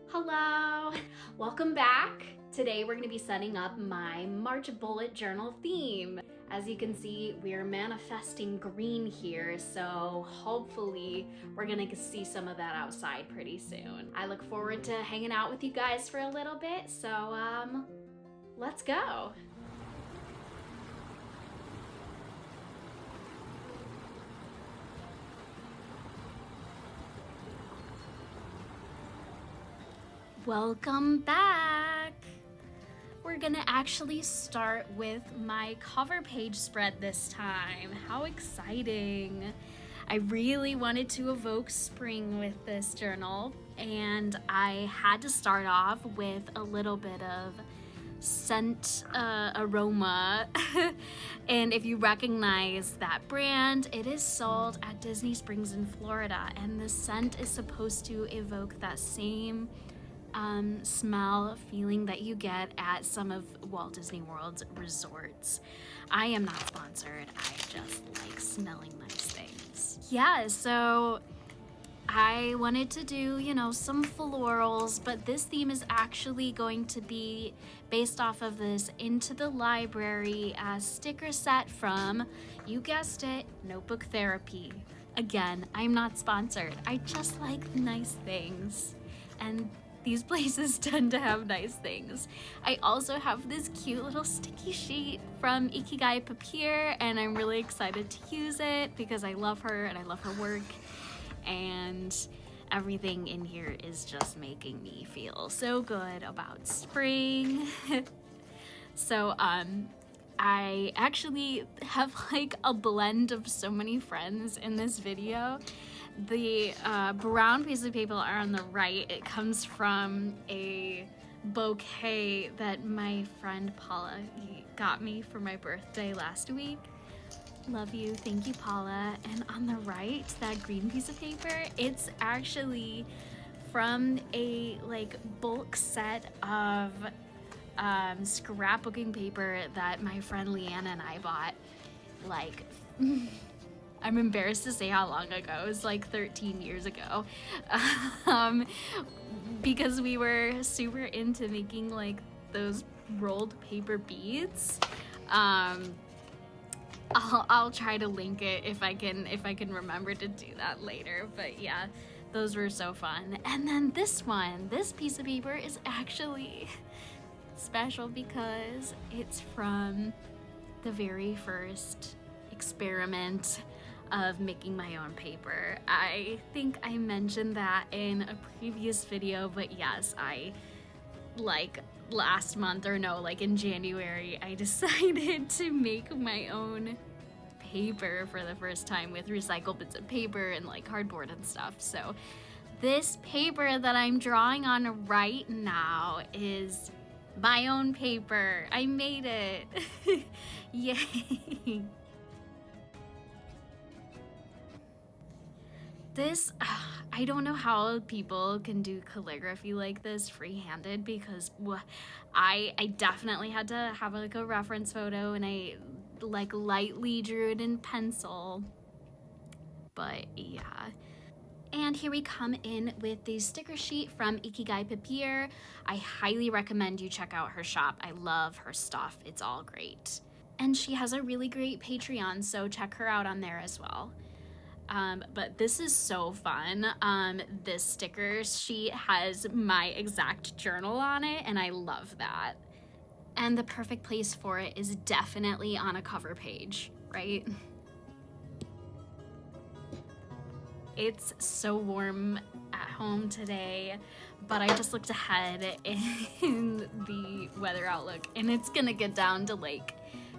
Hello, welcome back. Today we're going to be setting up my March bullet journal theme. As you can see, we're manifesting green here, so hopefully we're going to see some of that outside pretty soon. I look forward to hanging out with you guys for a little bit, so let's go. Welcome back! We're gonna actually start with my cover page spread this time. How exciting! I really wanted to evoke spring with this journal, and I had to start off with a little bit of scent aroma. And if you recognize that brand, it is sold at Disney Springs in Florida, and the scent is supposed to evoke that same smell feeling that you get at some of Walt Disney World's resorts. I am not sponsored, I just like smelling nice things. Yeah, so I wanted to do, some florals, but this theme is actually going to be based off of this Into the Library sticker set from, you guessed it, Notebook Therapy. Again, I'm not sponsored, I just like nice things. And these places tend to have nice things. I also have this cute little sticky sheet from Ikigai Papier, and I'm really excited to use it because I love her and I love her work, and everything in here is just making me feel so good about spring. So I actually have like a blend of so many friends in this video. The brown piece of paper on the right, it comes from a bouquet that my friend Paula got me for my birthday last week. Love you, thank you, Paula. And on the right, that green piece of paper, it's actually from a bulk set of scrapbooking paper that my friend Leanna and I bought I'm embarrassed to say how long ago. It was 13 years ago. Because we were super into making those rolled paper beads. I'll try to link it if I can remember to do that later. But yeah, those were so fun. And then this piece of paper is actually special because it's from the very first experiment of making my own paper. I think I mentioned that in a previous video, but yes, I last month in January, I decided to make my own paper for the first time with recycled bits of paper and cardboard and stuff. So this paper that I'm drawing on right now is my own paper. I made it. Yay. This, I don't know how people can do calligraphy like this free-handed because I definitely had to have a reference photo, and I lightly drew it in pencil. But yeah. And here we come in with the sticker sheet from Ikigai Papier. I highly recommend you check out her shop. I love her stuff. It's all great. And she has a really great Patreon, so check her out on there as well. But this is so fun. This sticker sheet has my exact journal on it, and I love that. And the perfect place for it is definitely on a cover page, right? It's so warm at home today, but I just looked ahead in the weather outlook, and it's gonna get down to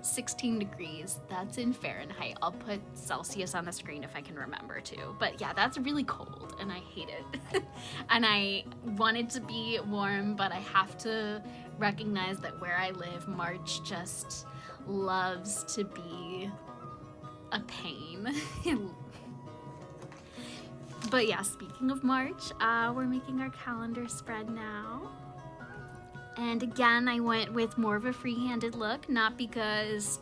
16 degrees. That's in Fahrenheit. I'll put Celsius on the screen if I can remember to. But yeah, that's really cold and I hate it. And I want it to be warm, but I have to recognize that where I live, March just loves to be a pain. But yeah, speaking of March, we're making our calendar spread now. And again, I went with more of a free-handed look, not because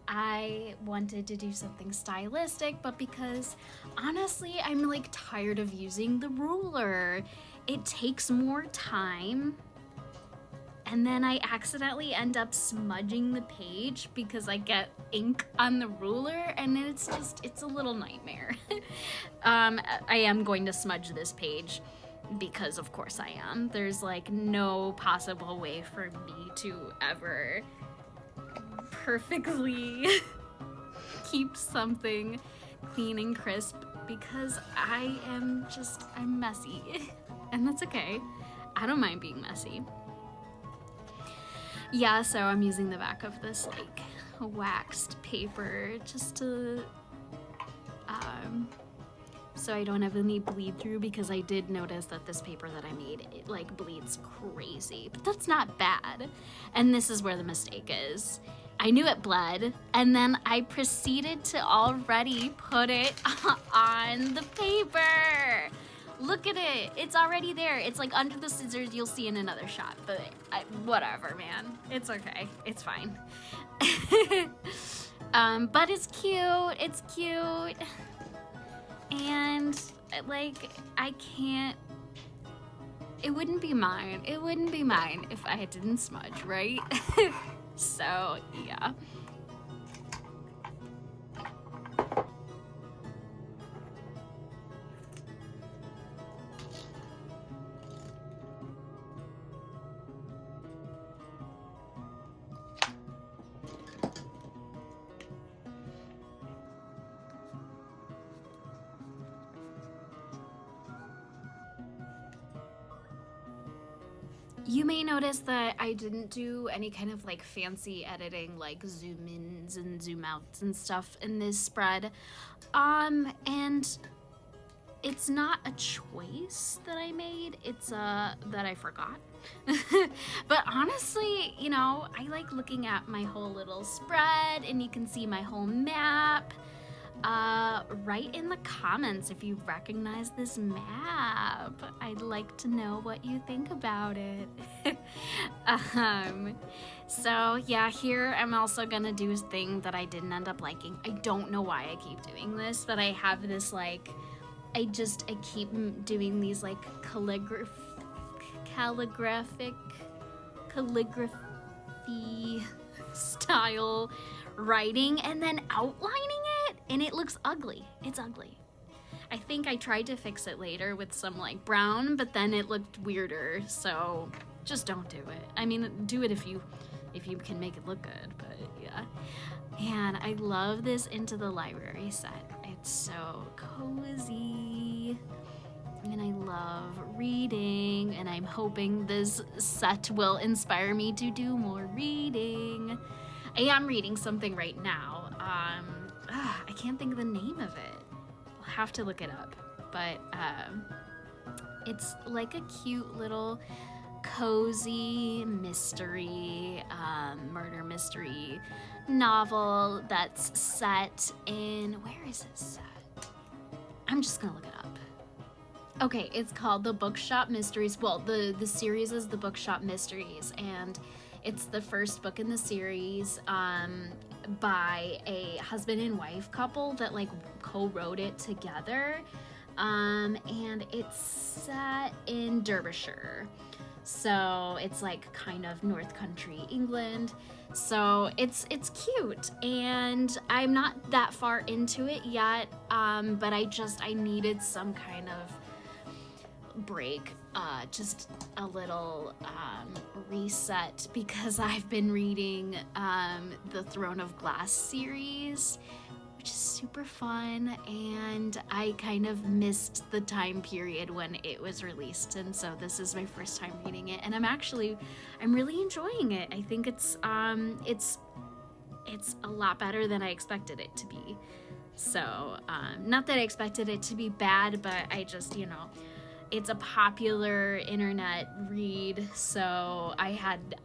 I wanted to do something stylistic, but because honestly, I'm like tired of using the ruler. It takes more time, and then I accidentally end up smudging the page because I get ink on the ruler, and it's a little nightmare. I am going to smudge this page because of course I am. There's like no possible way for me to ever perfectly keep something clean and crisp because I'm messy. And that's okay. I don't mind being messy. Yeah, so I'm using the back of this like waxed paper just to so I don't have any bleed through, because I did notice that this paper that I made, it like bleeds crazy, but that's not bad. And this is where the mistake is. I knew it bled, and then I proceeded to already put it on the paper. Look at it, it's already there. It's like under the scissors, you'll see in another shot, but whatever, man. It's okay, it's fine. But it's cute. And like, I can't, it wouldn't be mine if I didn't smudge, right? So yeah. You may notice that I didn't do any kind of like fancy editing, like zoom ins and zoom outs and stuff in this spread. And it's not a choice that I made, it's that I forgot. But honestly, you know, I like looking at my whole little spread, and you can see my whole map. Write in the comments if you recognize this map. I'd like to know what you think about it. So yeah, here I'm also gonna do a thing that I didn't end up liking. I don't know why I keep doing this, but I have this like, I keep doing these like calligraphy style writing and then outlining it, and it looks ugly. It's ugly. I think I tried to fix it later with some like brown, but then it looked weirder, so just don't do it. I mean, do it if you can make it look good, but yeah. And I love this Into the Library set. It's so cozy, and I love reading, and I'm hoping this set will inspire me to do more reading. I am reading something right now. I can't think of the name of it. I'll have to look it up. But it's like a cute little cozy mystery, murder mystery novel that's set in, where is it set? I'm just gonna look it up. Okay, it's called The Bookshop Mysteries. Well, the series is The Bookshop Mysteries, and it's the first book in the series by a husband and wife couple that like co-wrote it together, and it's set in Derbyshire, so it's like kind of North Country England. So it's cute, and I'm not that far into it yet, but I needed some kind of break, just a little reset, because I've been reading the Throne of Glass series, which is super fun, and I kind of missed the time period when it was released, and so this is my first time reading it, and I'm really enjoying it. I think it's a lot better than I expected it to be. So not that I expected it to be bad, but I just, you know, it's a popular internet read, so I had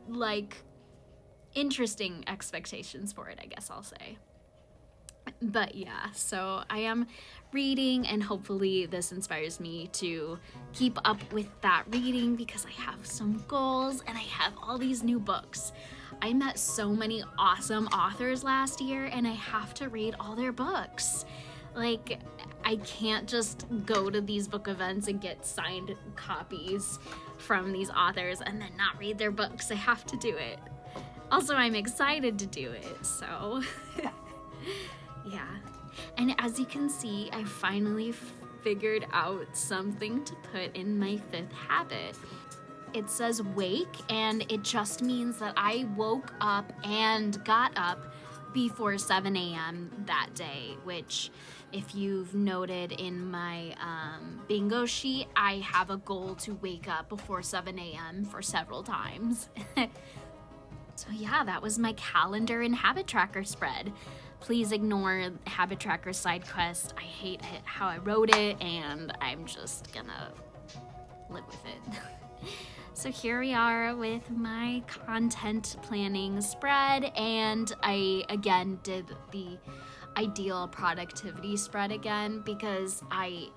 like interesting expectations for it, I guess I'll say. But yeah, so I am reading, and hopefully this inspires me to keep up with that reading because I have some goals and I have all these new books. I met so many awesome authors last year and I have to read all their books. Like, I can't just go to these book events and get signed copies from these authors and then not read their books. I have to do it. Also, I'm excited to do it, so yeah. And as you can see, I finally figured out something to put in my 5th habit. It says wake, and it just means that I woke up and got up before 7 a.m. that day, which, if you've noted in my bingo sheet, I have a goal to wake up before 7 a.m. for several times. So yeah, that was my calendar and habit tracker spread. Please ignore habit tracker side quest. I hate it how I wrote it, and I'm just gonna live with it. So here we are with my content planning spread, and I again did the ideal productivity spread again because I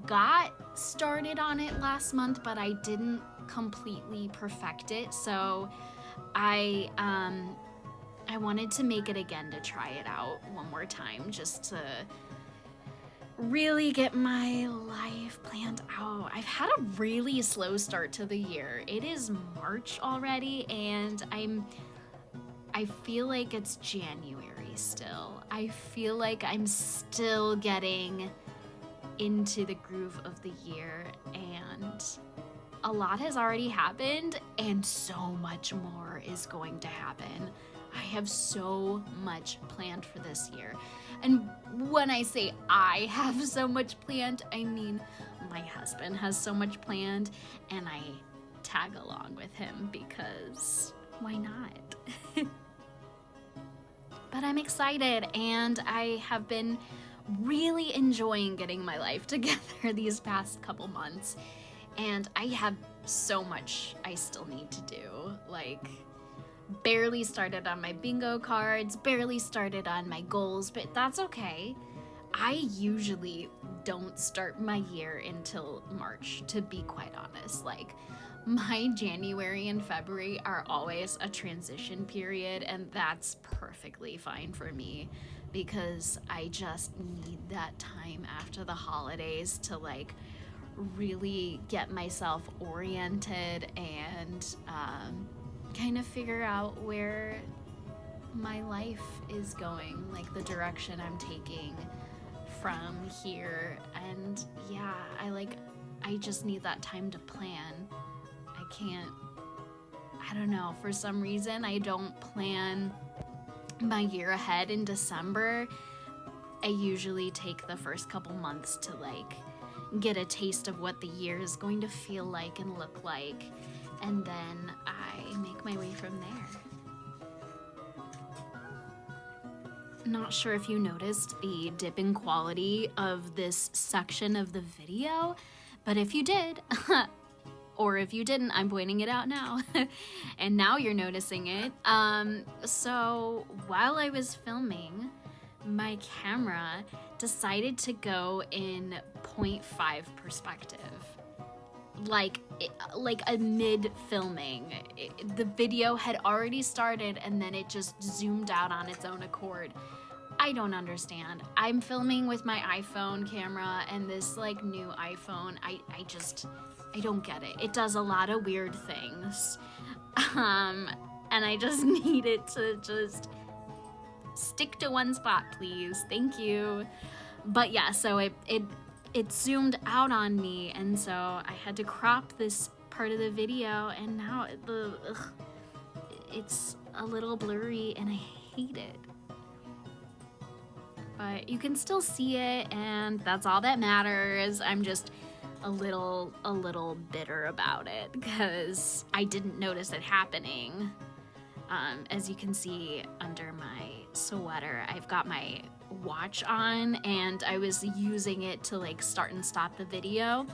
got started on it last month, but I didn't completely perfect it. So I wanted to make it again to try it out one more time, just to really get my life planned out. I've had a really slow start to the year. It is March already, and I feel like it's January still. I feel like I'm still getting into the groove of the year, and a lot has already happened, and so much more is going to happen. I have so much planned for this year. And when I say I have so much planned, I mean my husband has so much planned, and I tag along with him because why not? But I'm excited, and I have been really enjoying getting my life together these past couple months. And I have so much I still need to do. Like, barely started on my bingo cards, barely started on my goals, but that's okay. I usually don't start my year until March, to be quite honest. Like, my January and February are always a transition period, and that's perfectly fine for me because I just need that time after the holidays to, like, really get myself oriented and kind of figure out where my life is going, like the direction I'm taking from here. And yeah, I just need that time to plan. I don't know, for some reason I don't plan my year ahead in December. I usually take the first couple months to like get a taste of what the year is going to feel like and look like, and then I make my way from there. Not sure if you noticed the dip in quality of this section of the video, but if you did, or if you didn't, I'm pointing it out now. And now you're noticing it. So while I was filming, my camera decided to go in 0.5 perspective. Like a mid-filming. The video had already started and then it just zoomed out on its own accord. I don't understand. I'm filming with my iPhone camera, and this like new iPhone, I don't get it. It does a lot of weird things. And I just need it to just stick to one spot, please. Thank you. But yeah, so it zoomed out on me, and so I had to crop this part of the video, and now it's a little blurry and I hate it. But you can still see it, and that's all that matters. I'm just a little bitter about it because I didn't notice it happening. As you can see under my sweater, I've got my watch on, and I was using it to like start and stop the video,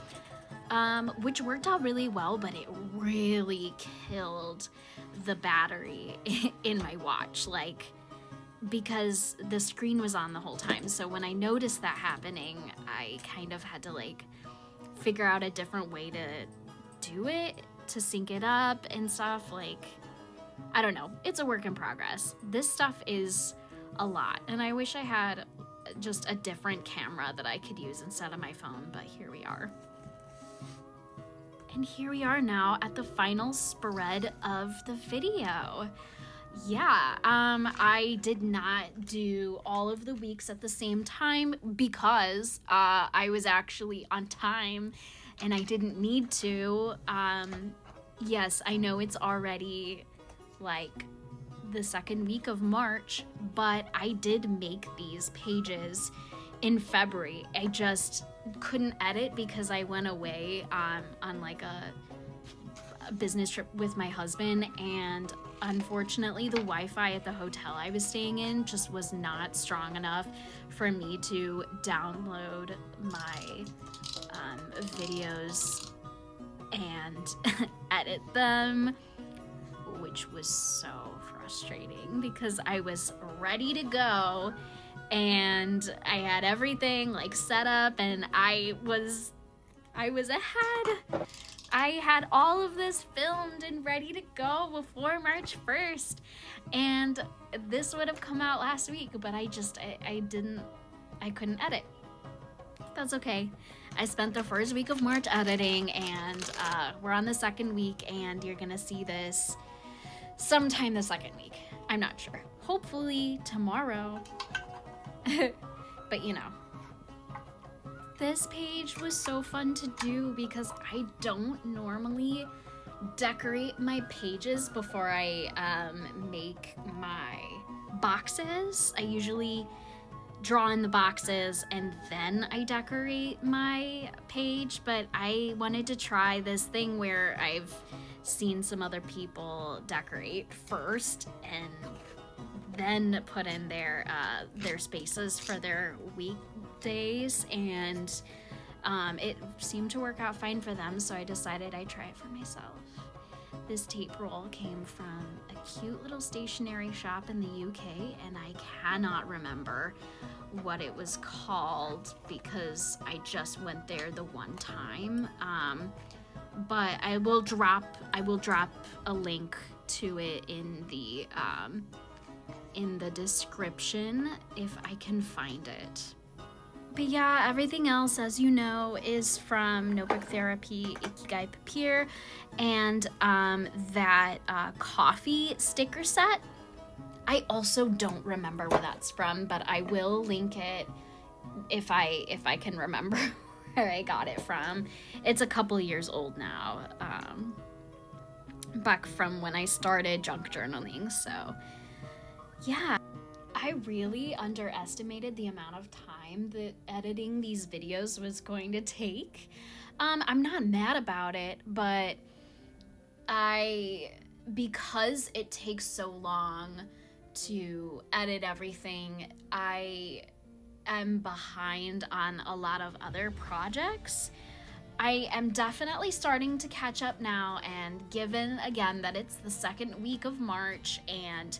which worked out really well, but it really killed the battery in my watch. Like, because the screen was on the whole time. So when I noticed that happening, I kind of had to like figure out a different way to do it, to sync it up and stuff. Like, I don't know. It's a work in progress. This stuff is a lot, and I wish I had just a different camera that I could use instead of my phone, but here we are. And here we are now at the final spread of the video. Yeah, I did not do all of the weeks at the same time because I was actually on time and I didn't need to. Yes, I know it's already like the second week of March, but I did make these pages in February. I just couldn't edit because I went away on like a business trip with my husband, and unfortunately the Wi-Fi at the hotel I was staying in just was not strong enough for me to download my videos and edit them, which was so frustrating because I was ready to go and I had everything like set up and I was ahead. I had all of this filmed and ready to go before March 1st, and this would have come out last week, but I couldn't edit. That's okay. I spent the first week of March editing, and we're on the second week, and you're gonna see this sometime the second week. I'm not sure. Hopefully tomorrow. But you know. This page was so fun to do because I don't normally decorate my pages before I make my boxes. I usually draw in the boxes and then I decorate my page, but I wanted to try this thing where I've seen some other people decorate first and then put in their spaces for their weekdays, and it seemed to work out fine for them, so I decided I'd try it for myself. This tape roll came from a cute little stationery shop in the UK, and I cannot remember what it was called because I just went there the one time. But I will drop a link to it in the description if I can find it. But yeah, everything else, as you know, is from Notebook Therapy Ikigai Papier and that coffee sticker set. I also don't remember where that's from, but I will link it if I can remember where I got it from. It's a couple years old now, back from when I started junk journaling, so yeah. I really underestimated the amount of time that editing these videos was going to take. I'm not mad about it, but because it takes so long to edit everything, I am behind on a lot of other projects. I am definitely starting to catch up now, and given again that it's the second week of March and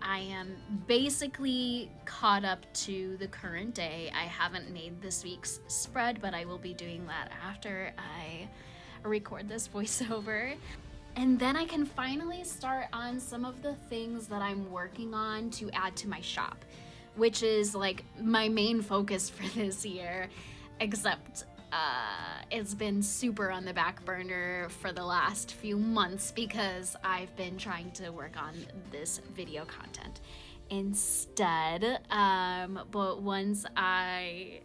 I am basically caught up to the current day. I haven't made this week's spread, but I will be doing that after I record this voiceover. And then I can finally start on some of the things that I'm working on to add to my shop, which is like my main focus for this year, except it's been super on the back burner for the last few months because I've been trying to work on this video content instead. But once I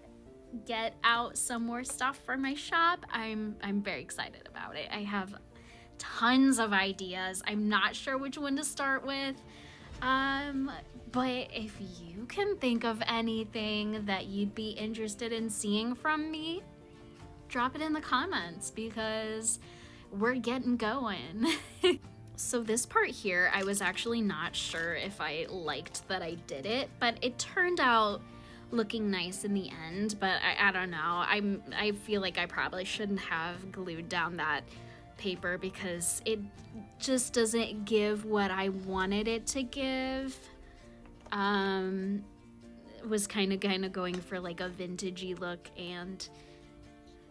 get out some more stuff for my shop, I'm very excited about it. I have tons of ideas. I'm not sure which one to start with. But if you can think of anything that you'd be interested in seeing from me, drop it in the comments because we're getting going. So this part here, I was actually not sure if I liked that I did it, but it turned out looking nice in the end. But I don't know. I feel like I probably shouldn't have glued down that paper because it just doesn't give what I wanted it to give. Was kind of going for like a vintagey look, and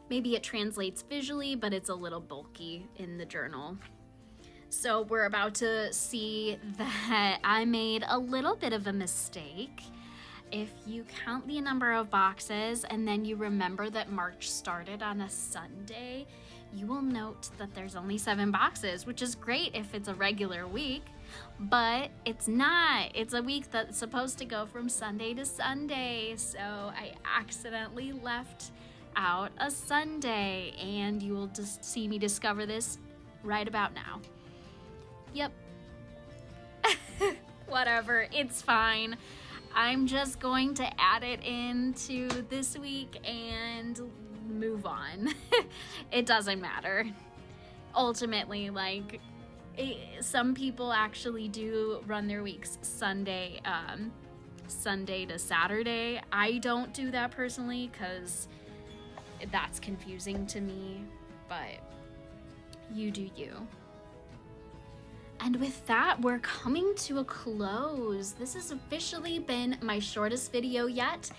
maybe it translates visually, but it's a little bulky in the journal. So we're about to see that I made a little bit of a mistake. If you count the number of boxes and then you remember that March started on a Sunday, you will note that there's only 7 boxes, which is great if it's a regular week, but it's not. It's a week that's supposed to go from Sunday to Sunday, so I accidentally left out a Sunday, and you will just see me discover this right about now. Yep. Whatever, it's fine. I'm just going to add it into this week and move on. It doesn't matter. Ultimately, like, some people actually do run their weeks Sunday to Saturday. I don't do that personally because that's confusing to me, but you do you. And with that, we're coming to a close. This has officially been my shortest video yet,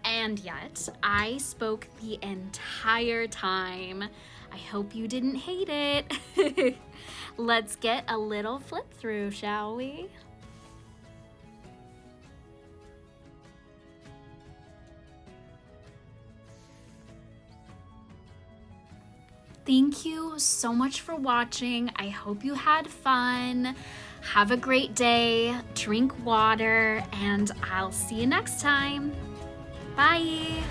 and yet I spoke the entire time. I hope you didn't hate it. Let's get a little flip through, shall we? Thank you so much for watching. I hope you had fun. Have a great day, drink water, and I'll see you next time. Bye.